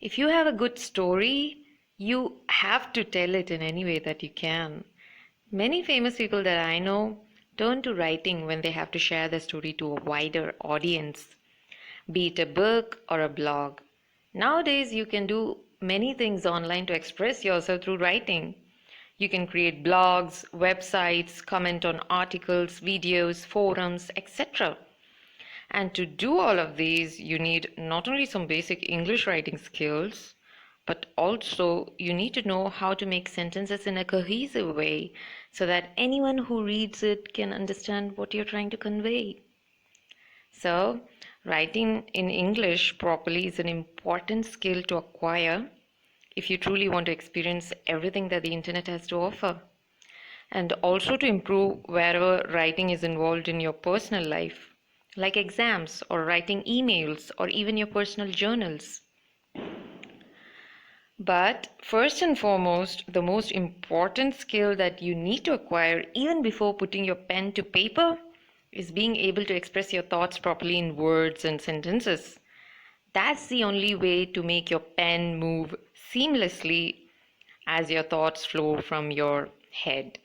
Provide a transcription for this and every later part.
If you have a good story, you have to tell it in any way that you can. Many famous people that I know turn to writing when they have to share their story to a wider audience, be it a book or a blog. Nowadays, you can do many things online to express yourself through writing. You can create blogs, websites, comment on articles, videos, forums, etc. And to do all of these, you need not only some basic English writing skills, but also you need to know how to make sentences in a cohesive way so that anyone who reads it can understand what you're trying to convey. So, writing in English properly is an important skill to acquire if you truly want to experience everything that the internet has to offer, and also to improve wherever writing is involved in your personal life, like exams or writing emails or even your personal journals. But first and foremost, the most important skill that you need to acquire even before putting your pen to paper is being able to express your thoughts properly in words and sentences. That's the only way to make your pen move seamlessly as your thoughts flow from your head.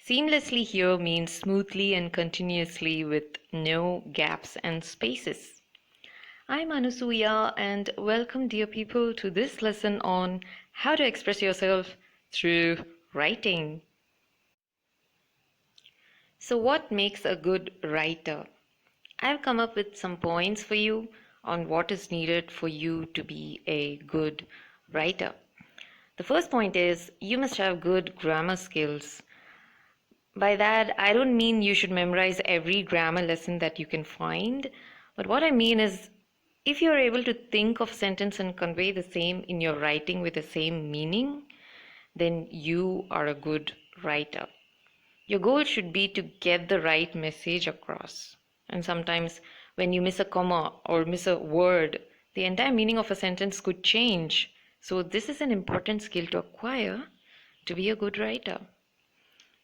Seamlessly here means smoothly and continuously with no gaps and spaces. I'm Anusuya and welcome, dear people, to this lesson on how to express yourself through writing. So, what makes a good writer? I've come up with some points for you on what is needed for you to be a good writer. The first point is you must have good grammar skills. By that, I don't mean you should memorize every grammar lesson that you can find, but what I mean is if you're able to think of sentence and convey the same in your writing with the same meaning, then you are a good writer. Your goal should be to get the right message across. And sometimes when you miss a comma or miss a word, the entire meaning of a sentence could change. So this is an important skill to acquire to be a good writer.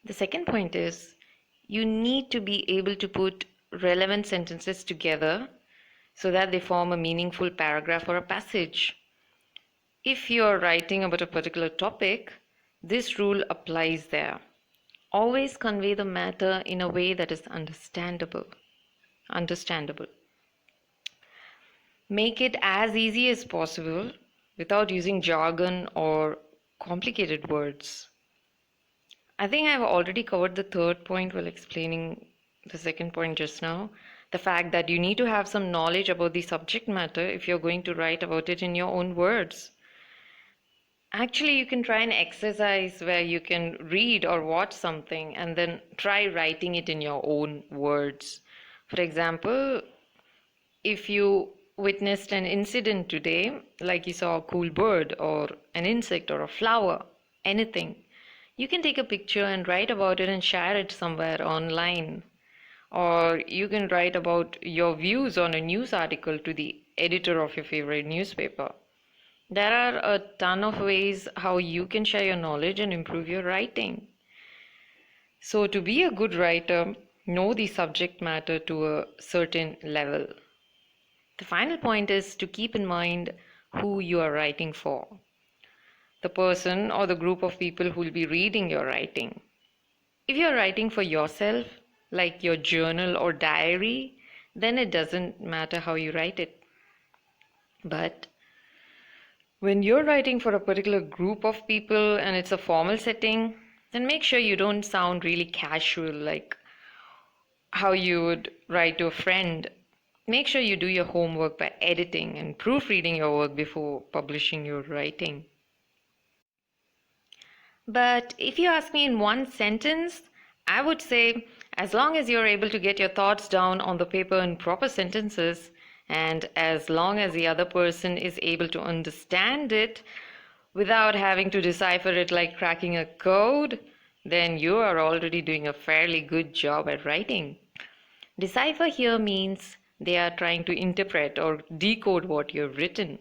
The second point is you need to be able to put relevant sentences together so that they form a meaningful paragraph or a passage. If you're writing about a particular topic, this rule applies there. Always convey the matter in a way that is understandable. Make it as easy as possible without using jargon or complicated words. I think I've already covered the third point while explaining the second point just now. The fact that you need to have some knowledge about the subject matter if you're going to write about it in your own words. Actually, you can try an exercise where you can read or watch something and then try writing it in your own words. For example, if you witnessed an incident today, like you saw a cool bird or an insect or a flower, anything, you can take a picture and write about it and share it somewhere online. Or you can write about your views on a news article to the editor of your favorite newspaper. There are a ton of ways how you can share your knowledge and improve your writing. So to be a good writer, know the subject matter to a certain level. The final point is to keep in mind who you are writing for. The person or the group of people who will be reading your writing. If you're writing for yourself, like your journal or diary, then it doesn't matter how you write it. But when you're writing for a particular group of people and it's a formal setting, then make sure you don't sound really casual, like how you would write to a friend. Make sure you do your homework by editing and proofreading your work before publishing your writing. But if you ask me in one sentence, I would say as long as you're able to get your thoughts down on the paper in proper sentences, and as long as the other person is able to understand it without having to decipher it like cracking a code, then you are already doing a fairly good job at writing. Decipher here means they are trying to interpret or decode what you've written.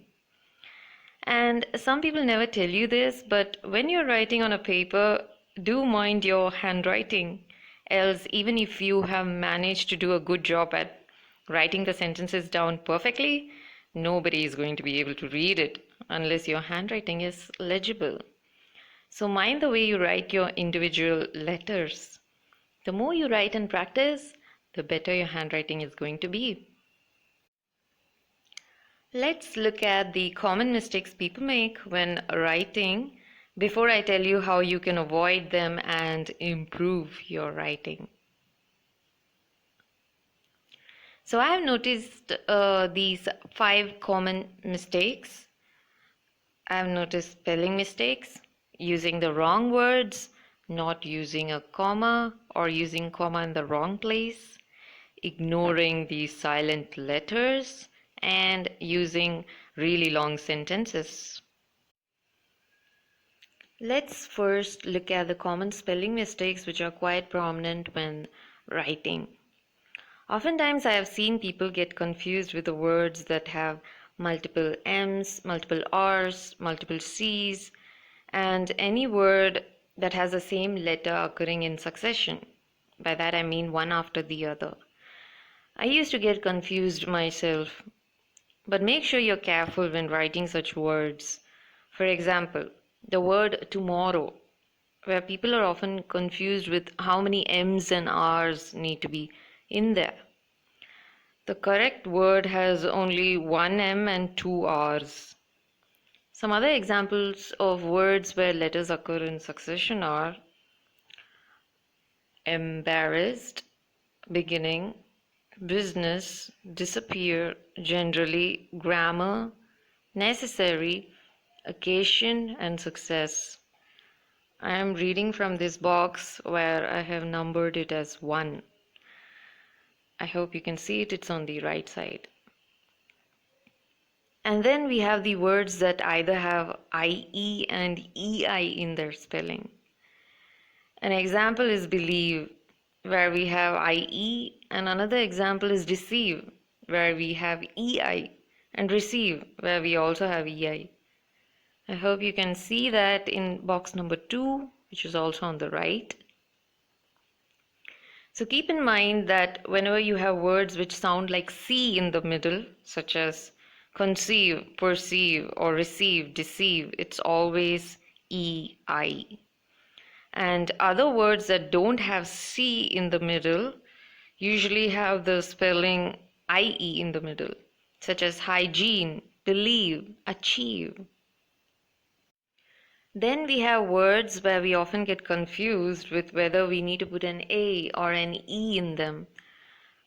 And some people never tell you this, but when you're writing on a paper, do mind your handwriting. Else, even if you have managed to do a good job at writing the sentences down perfectly, nobody is going to be able to read it unless your handwriting is legible. So mind the way you write your individual letters. The more you write and practice, the better your handwriting is going to be. Let's look at the common mistakes people make when writing before I tell you how you can avoid them and improve your writing. So I have noticed these 5 common mistakes. I have noticed spelling mistakes, using the wrong words, not using a comma or using comma in the wrong place, ignoring the silent letters, and using really long sentences. Let's first look at the common spelling mistakes which are quite prominent when writing. Oftentimes, I have seen people get confused with the words that have multiple M's, multiple R's, multiple C's, and any word that has the same letter occurring in succession. By that I mean one after the other. I used to get confused myself, but make sure you're careful when writing such words. For example, the word tomorrow, where people are often confused with how many M's and R's need to be in there. The correct word has only one M and two R's. Some other examples of words where letters occur in succession are embarrassed, beginning, business, disappear, generally, grammar, necessary, occasion, and success. I am reading from this box where I have numbered it as 1. I hope you can see it, it's on the right side. And then we have the words that either have IE and EI in their spelling. An example is believe, where we have IE, and another example is deceive, where we have EI, and receive, where we also have EI. I hope you can see that in box number 2, which is also on the right. So keep in mind that whenever you have words which sound like C in the middle, such as conceive, perceive, or receive, deceive, it's always EI. And other words that don't have C in the middle usually have the spelling IE in the middle, such as hygiene, believe, achieve. Then we have words where we often get confused with whether we need to put an A or an E in them.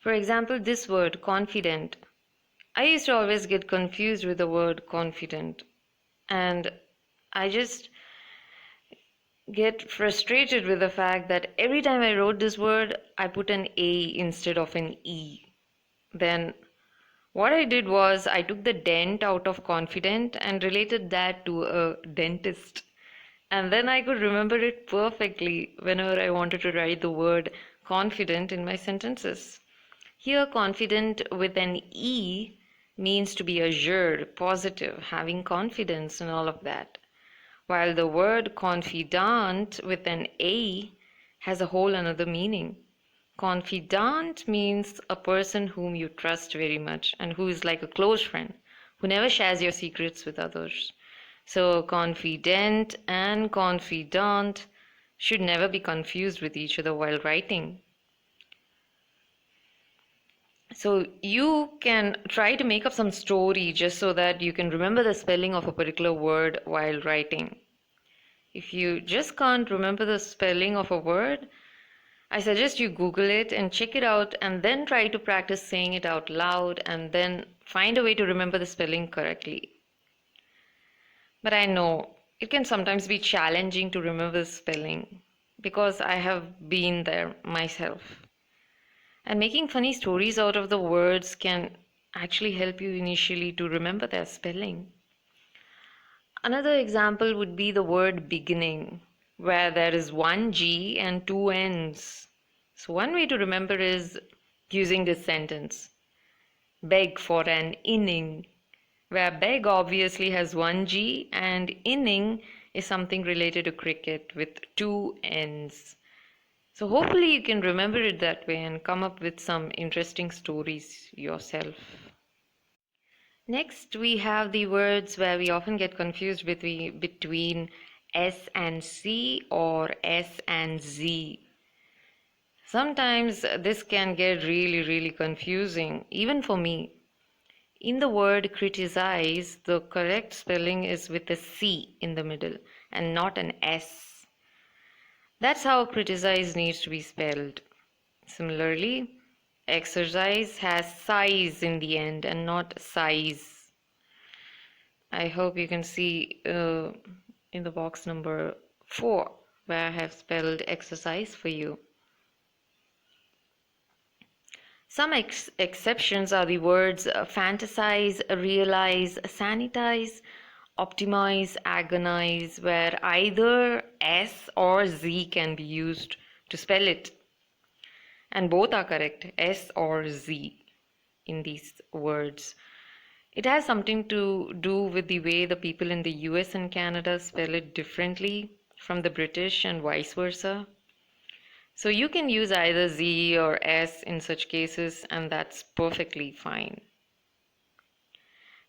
For example, this word, confident. I used to always get confused with the word confident, and I just get frustrated with the fact that every time I wrote this word, I put an A instead of an E. Then what I did was I took the dent out of confident and related that to a dentist. And then I could remember it perfectly whenever I wanted to write the word confident in my sentences. Here, confident with an E means to be assured, positive, having confidence and all of that. While the word confidant with an A has a whole another meaning. Confidant means a person whom you trust very much and who is like a close friend, who never shares your secrets with others. So confident and confidant should never be confused with each other while writing. So you can try to make up some story just so that you can remember the spelling of a particular word while writing. If you just can't remember the spelling of a word, I suggest you Google it and check it out and then try to practice saying it out loud and then find a way to remember the spelling correctly. But I know it can sometimes be challenging to remember the spelling because I have been there myself. And making funny stories out of the words can actually help you initially to remember their spelling. Another example would be the word beginning, where there is one G and two N's. So one way to remember is using this sentence. Beg for an inning, where beg obviously has one G and inning is something related to cricket with two N's. So hopefully you can remember it that way and come up with some interesting stories yourself. Next, we have the words where we often get confused between S and C or S and Z. Sometimes this can get really confusing, even for me. In the word criticize, the correct spelling is with a C in the middle and not an S. That's how criticize needs to be spelled. Similarly, exercise has size in the end and not size. I hope you can see in the box number 4 where I have spelled exercise for you. Some exceptions are the words fantasize, realize, sanitize, optimize, agonize, where either S or Z can be used to spell it. And both are correct, S or Z, in these words. It has something to do with the way the people in the US and Canada spell it differently from the British and vice versa. So you can use either Z or S in such cases, and that's perfectly fine.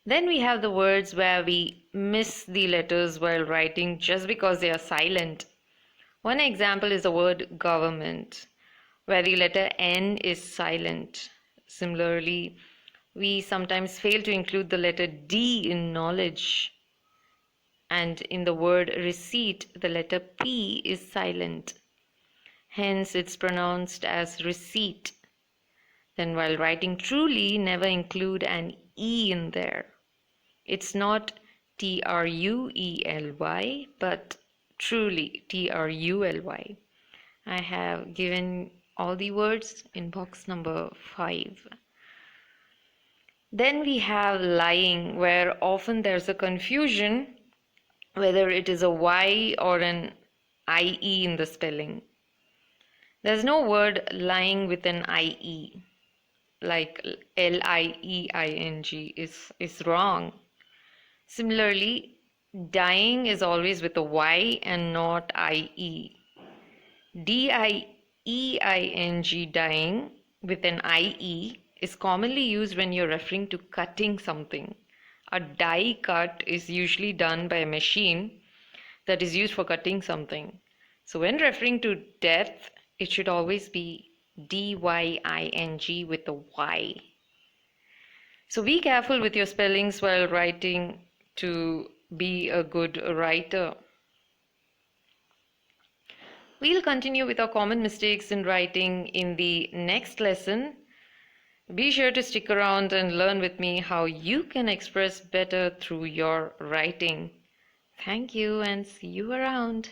Then we have the words where we miss the letters while writing just because they are silent. One example is the word government, where the letter N is silent. Similarly, we sometimes fail to include the letter D in knowledge. And in the word receipt, the letter P is silent. Hence, it's pronounced as receipt. Then while writing truly, never include an E in there. It's not Truely, but truly, Truly. I have given all the words in box number 5. Then we have lying, where often there's a confusion whether it is a Y or an IE in the spelling. There's no word lying with an IE, like LIEING is wrong. Similarly, dying is always with a Y and not IE. DIEING, dying, with an IE is commonly used when you're referring to cutting something. A die cut is usually done by a machine that is used for cutting something. So when referring to death, it should always be DYING with a Y. So be careful with your spellings while writing to be a good writer. We'll continue with our common mistakes in writing in the next lesson. Be sure to stick around and learn with me how you can express better through your writing. Thank you and see you around.